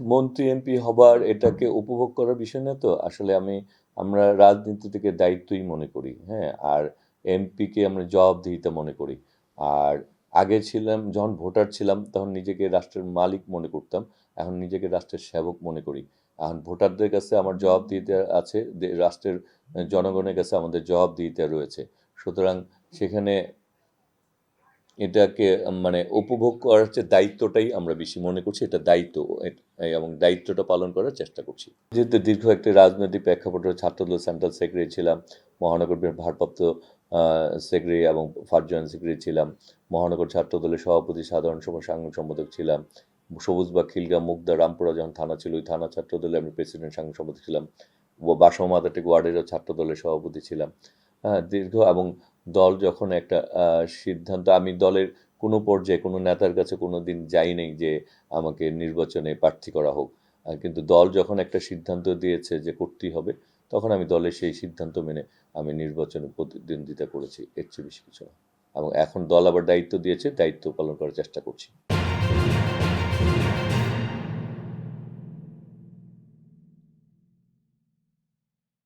মন্ত্রী এমপি হবার এটাকে উপভোগ করার বিষয় না তো। আসলে আমরা রাজনীতি থেকে দায়িত্বই মনে করি, হ্যাঁ? আর এমপিকে আমরা জবাবদিহিতা মনে করি। আর আগে ছিলাম যখন ভোটার ছিলাম তখন নিজেকে রাষ্ট্রের মালিক মনে করতাম। এখন নিজেকে রাষ্ট্রের সেবক মনে করি। এখন ভোটারদের কাছে আমার জবাবদিহিতা আছে, রাষ্ট্রের জনগণের কাছে আমাদের জবাবদিহিতা রয়েছে। সুতরাং সেখানে এটাকে মানে উপভোগ করার চেয়ে দায়িত্বটাই আমরা বেশি মনে করছি। এটা দায়িত্ব এবং দায়িত্বটা পালন করার চেষ্টা করছি। যেহেতু দীর্ঘ একটি রাজনৈতিক প্রেক্ষাপটে ছাত্রদল সেন্ট্রাল সেক্রেটারি ছিলাম, মহানগর ভারপ্রাপ্ত সেক্রেটারি এবং ফার্স্ট জয়েন্ট সেক্রেটারি ছিলাম, মহানগর ছাত্রদলের সভাপতি, সাধারণ সাংগঠনিক সম্পাদক ছিলাম, সবুজবাগ, খিলগাঁও, মুগদা, রামপুরা যখন থানা ছিল ওই থানা ছাত্রদলে আমি প্রেসিডেন্ট সাংগঠনিক সম্পাদক ছিলাম, বাসমাদাটিক ওয়ার্ডেরও ছাত্রদলের সভাপতি ছিলাম। হ্যাঁ, দীর্ঘ এবং দল যখন একটা সিদ্ধান্ত, আমি দলের কোনো পর্যায়ে কোনো নেতার কাছে কোনো দিন যাই নাই যে আমাকে নির্বাচনে প্রার্থী করা হোক। কিন্তু দল যখন একটা সিদ্ধান্ত দিয়েছে যে করতেই হবে, তখন আমি দলের সেই সিদ্ধান্ত মেনে আমি নির্বাচনে প্রতিদ্বন্দ্বিতা করেছি। এর চেয়ে বেশি কিছু না। এবং এখন দল আবার দায়িত্ব দিয়েছে, দায়িত্ব পালন করার চেষ্টা করছি।